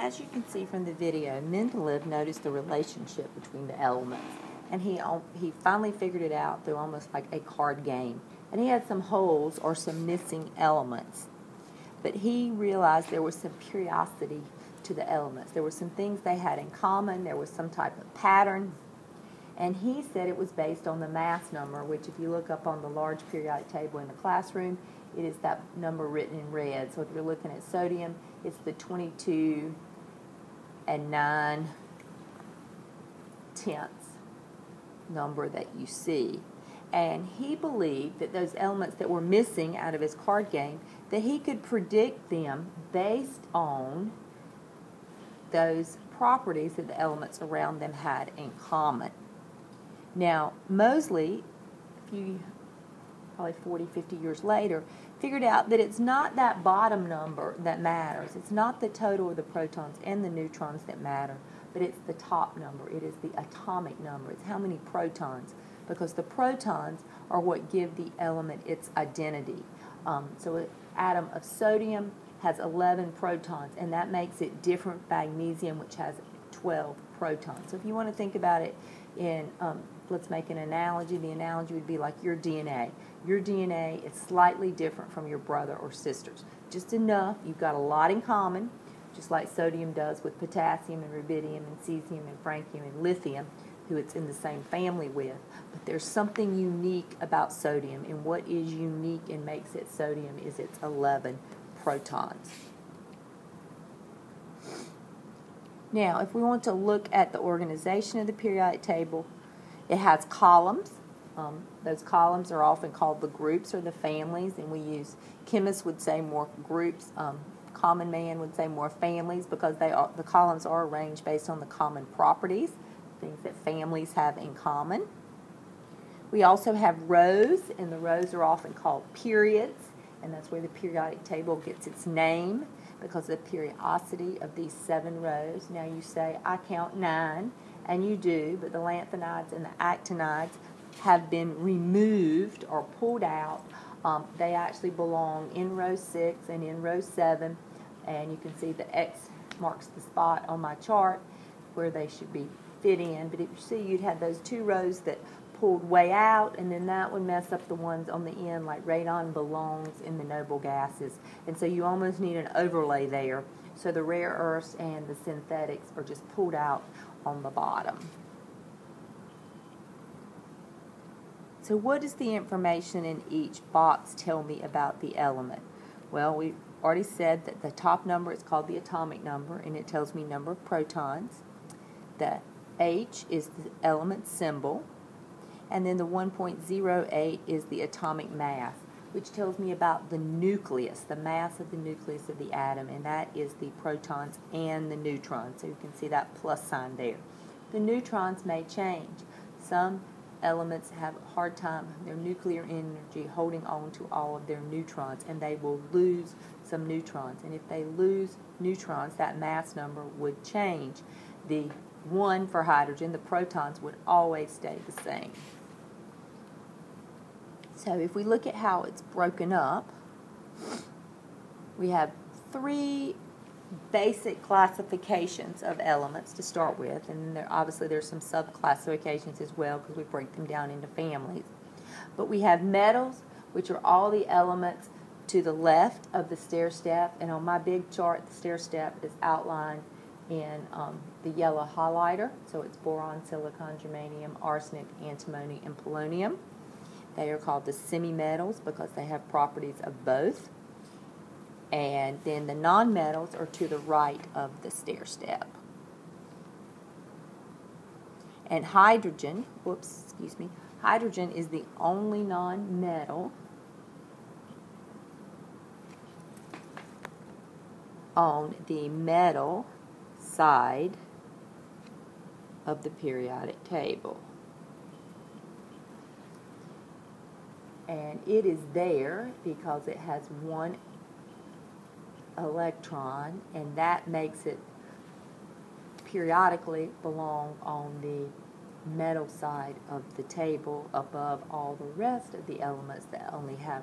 As you can see from the video, Mendeleev noticed the relationship between the elements, and he finally figured it out through almost like a card game. And he had some holes or some missing elements, but he realized there was some periodicity to the elements. There were some things they had in common. There was some type of pattern, and he said it was based on the mass number, which if you look up on the large periodic table in the classroom, it is that number written in red. So if you're looking at sodium, it's the 22 and 9/10 number that you see. And he believed that those elements that were missing out of his card game, that he could predict them based on those properties that the elements around them had in common. Now, Moseley, probably 40, 50 years later, figured out that it's not that bottom number that matters. It's not the total of the protons and the neutrons that matter, but it's the top number. It is the atomic number. It's how many protons, because the protons are what give the element its identity. So an atom of sodium has 11 protons, and that makes it different from magnesium, which has 12 protons. So if you want to think about it in, let's make an analogy. The analogy would be like your DNA. Your DNA is slightly different from your brother or sisters. Just enough. You've got a lot in common, just like sodium does with potassium and rubidium and cesium and francium and lithium, who it's in the same family with. But there's something unique about sodium, and what is unique and makes it sodium is its 11 protons. Now, if we want to look at the organization of the periodic table, it has columns. Those columns are often called the groups or the families, and chemists would say more groups. Common man would say more families, because the columns are arranged based on the common properties, things that families have in common. We also have rows, and the rows are often called periods, and that's where the periodic table gets its name, because of the periodicity of these 7 rows. Now you say, I count 9, and you do, but the lanthanides and the actinides have been removed or pulled out. They actually belong in row 6 and in row 7, and you can see the X marks the spot on my chart where they should be fit in. But if you see, you'd have those 2 rows that pulled way out, and then that would mess up the ones on the end, like radon belongs in the noble gases. And so you almost need an overlay there. So the rare earths and the synthetics are just pulled out on the bottom. So what does the information in each box tell me about the element? Well, we already said that the top number is called the atomic number, and it tells me number of protons. The H is the element symbol, and then the 1.08 is the atomic mass, which tells me about the nucleus, the mass of the nucleus of the atom, and that is the protons and the neutrons. So you can see that plus sign there. The neutrons may change. Some elements have a hard time, their nuclear energy, holding on to all of their neutrons, and they will lose some neutrons. And if they lose neutrons, that mass number would change. The 1 for hydrogen, the protons would always stay the same. So if we look at how it's broken up, we have 3 basic classifications of elements to start with, and obviously there's some sub-classifications as well, because we break them down into families. But we have metals, which are all the elements to the left of the stair step, and on my big chart, the stair step is outlined in the yellow highlighter. So it's boron, silicon, germanium, arsenic, antimony, and polonium. They are called the semi-metals because they have properties of both. And then the non-metals are to the right of the stair step. And hydrogen, hydrogen is the only non-metal on the metal side of the periodic table. And it is there because it has 1 electron, and that makes it periodically belong on the metal side of the table above all the rest of the elements that only have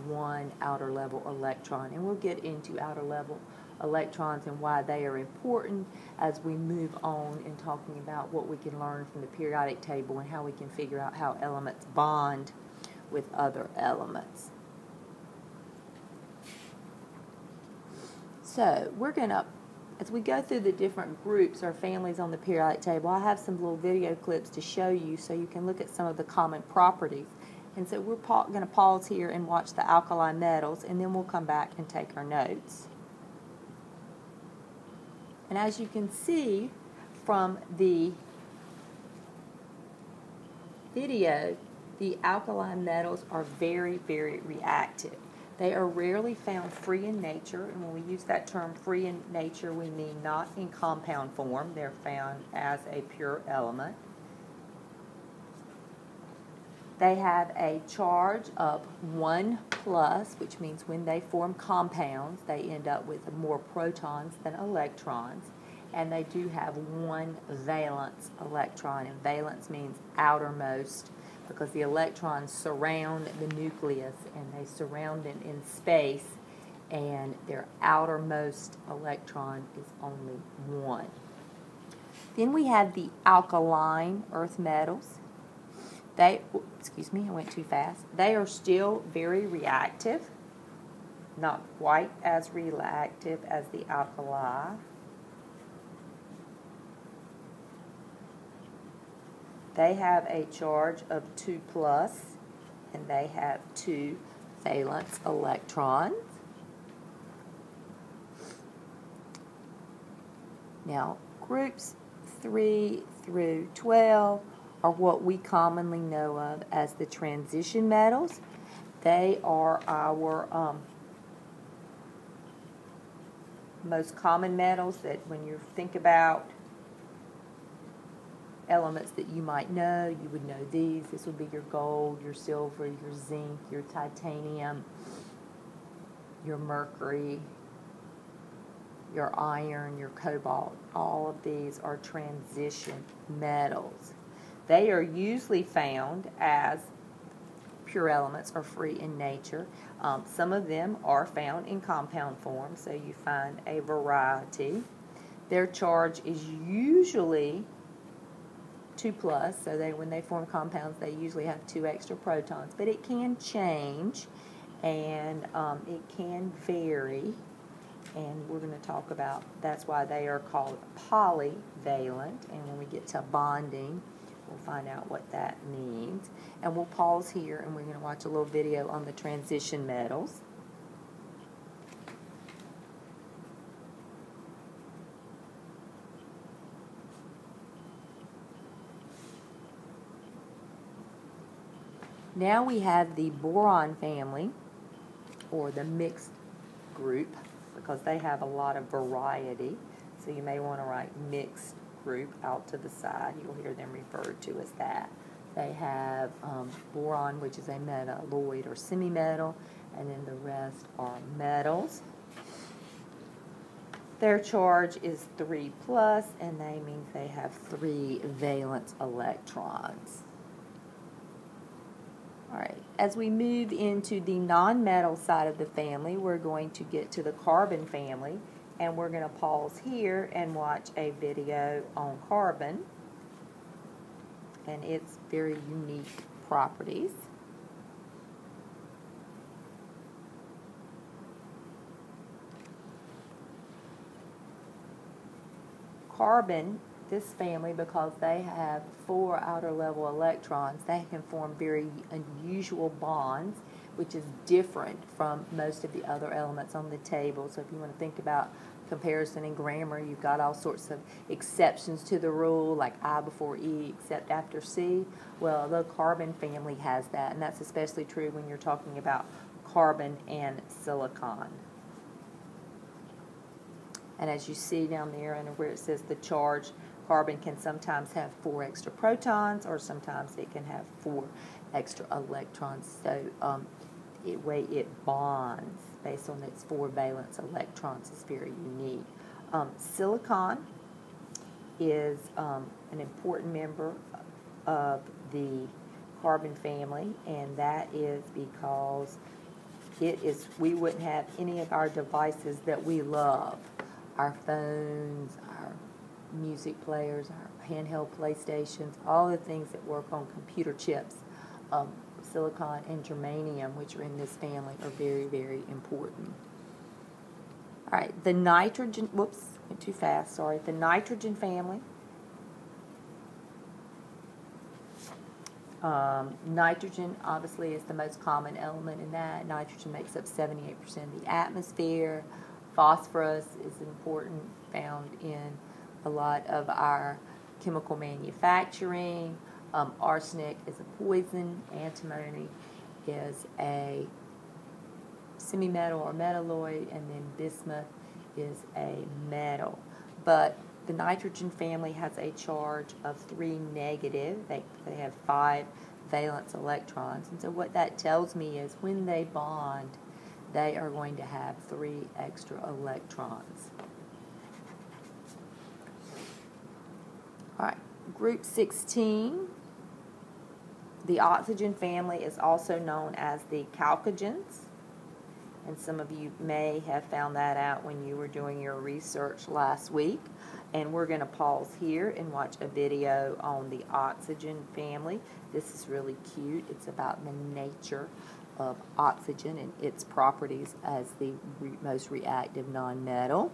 1 outer level electron. And we'll get into outer level electrons and why they are important as we move on in talking about what we can learn from the periodic table and how we can figure out how elements bond with other elements. So we're going to, as we go through the different groups or families on the periodic table, I have some little video clips to show you so you can look at some of the common properties. And so we're going to pause here and watch the alkali metals, and then we'll come back and take our notes. And as you can see from the video, the alkali metals are very, very reactive. They are rarely found free in nature, and when we use that term free in nature, we mean not in compound form. They're found as a pure element. They have a charge of 1 plus, which means when they form compounds, they end up with more protons than electrons. And they do have 1 valence electron, and valence means outermost, because the electrons surround the nucleus and they surround it in space, and their outermost electron is only 1. Then we have the alkaline earth metals. Excuse me, I went too fast. They are still very reactive, not quite as reactive as the alkali. They have a charge of 2 plus, and they have 2 valence electrons. Now, groups 3 through 12 are what we commonly know of as the transition metals. They are our most common metals that when you think about elements that you might know, you would know these. This would be your gold, your silver, your zinc, your titanium, your mercury, your iron, your cobalt. All of these are transition metals. They are usually found as pure elements or free in nature. Some of them are found in compound form, so you find a variety. Their charge is usually 2 plus, so when they form compounds, they usually have 2 extra protons, but it can change, and it can vary, and we're going to talk about, that's why they are called polyvalent, and when we get to bonding, we'll find out what that means. And we'll pause here, and we're going to watch a little video on the transition metals. Now we have the boron family, or the mixed group, because they have a lot of variety. So you may want to write mixed group out to the side. You'll hear them referred to as that. They have boron, which is a metalloid or semi-metal, and then the rest are metals. Their charge is 3 plus, and they mean they have 3 valence electrons. All right, as we move into the non-metal side of the family, we're going to get to the carbon family, and we're going to pause here and watch a video on carbon and its very unique properties. Carbon, this family, because they have 4 outer level electrons, they can form very unusual bonds, which is different from most of the other elements on the table. So if you want to think about comparison in grammar, you've got all sorts of exceptions to the rule, like I before E except after C. Well, the carbon family has that, and that's especially true when you're talking about carbon and silicon. And as you see down there, and where it says the charge, carbon can sometimes have 4 extra protons, or sometimes it can have 4 extra electrons. So the way it bonds based on its 4 valence electrons is very unique. Silicon is an important member of the carbon family, and that is because we wouldn't have any of our devices that we love, our phones, our music players, our handheld PlayStations, all the things that work on computer chips. Silicon and germanium, which are in this family, are very, very important. All right, the nitrogen, whoops, went too fast, sorry. The nitrogen family. Nitrogen, obviously, is the most common element in that. Nitrogen makes up 78% of the atmosphere. Phosphorus is important, found in a lot of our chemical manufacturing. Arsenic is a poison. Antimony is a semi-metal or metalloid, and then bismuth is a metal. But the nitrogen family has a charge of 3 negative. They have 5 valence electrons. And so what that tells me is when they bond, they are going to have 3 extra electrons. All right, group 16. The oxygen family is also known as the chalcogens. And some of you may have found that out when you were doing your research last week. And we're going to pause here and watch a video on the oxygen family. This is really cute. It's about the nature of oxygen and its properties as the most reactive nonmetal.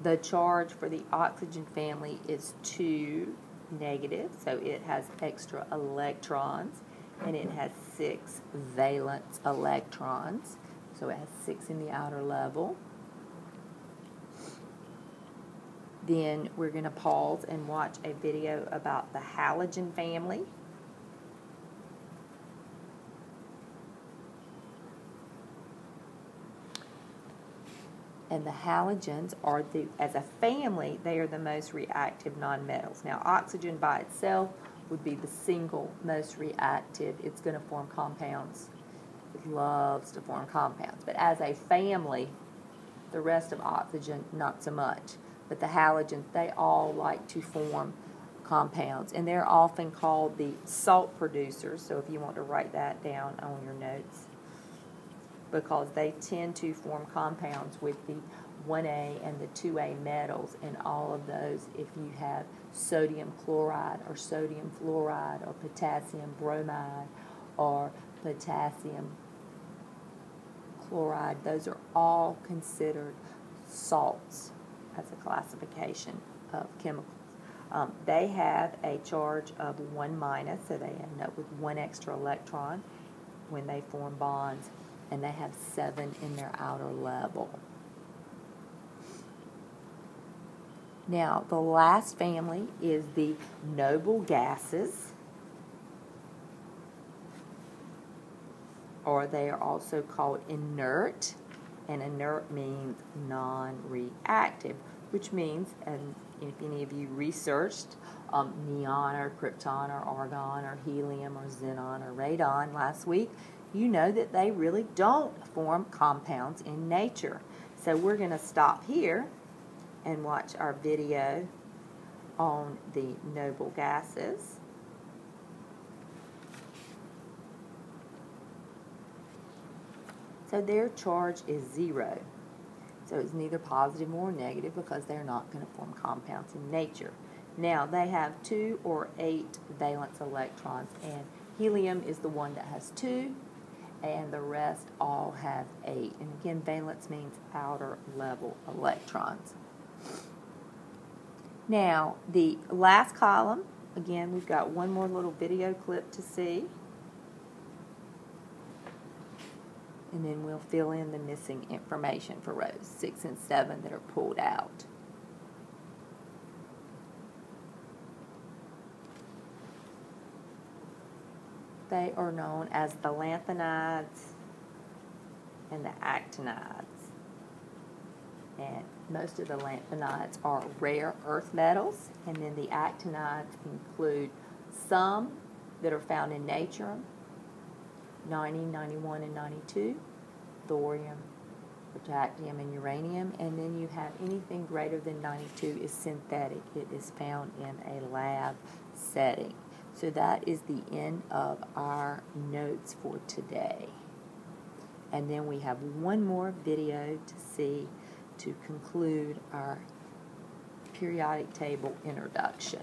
The charge for the oxygen family is 2 negative, so it has extra electrons, and it has 6 valence electrons, so it has 6 in the outer level. Then we're going to pause and watch a video about the halogen family. And the halogens are, as a family, they are the most reactive nonmetals. Now, oxygen by itself would be the single most reactive. It's going to form compounds. It loves to form compounds. But as a family, the rest of oxygen, not so much. But the halogens, they all like to form compounds. And they're often called the salt producers. So if you want to write that down on your notes, because they tend to form compounds with the 1A and the 2A metals, and all of those, if you have sodium chloride or sodium fluoride or potassium bromide or potassium chloride, those are all considered salts as a classification of chemicals. They have a charge of 1 minus, so they end up with 1 extra electron when they form bonds, and they have 7 in their outer level. Now, the last family is the noble gases, or they are also called inert, and inert means non-reactive, which means, and if any of you researched neon or krypton or argon or helium or xenon or radon last week, you know that they really don't form compounds in nature. So we're going to stop here and watch our video on the noble gases. So their charge is 0. So it's neither positive nor negative because they're not going to form compounds in nature. Now, they have 2 or 8 valence electrons, and helium is the one that has 2, and the rest all have 8. And again, valence means outer level electrons. Now, the last column, again, we've got one more little video clip to see. And then we'll fill in the missing information for rows 6 and 7 that are pulled out. They are known as the lanthanides and the actinides. And most of the lanthanides are rare earth metals, and then the actinides include some that are found in nature, 90, 91, and 92, thorium, protactinium, and uranium. And then you have anything greater than 92 is synthetic. It is found in a lab setting. So that is the end of our notes for today. And then we have one more video to see to conclude our periodic table introduction.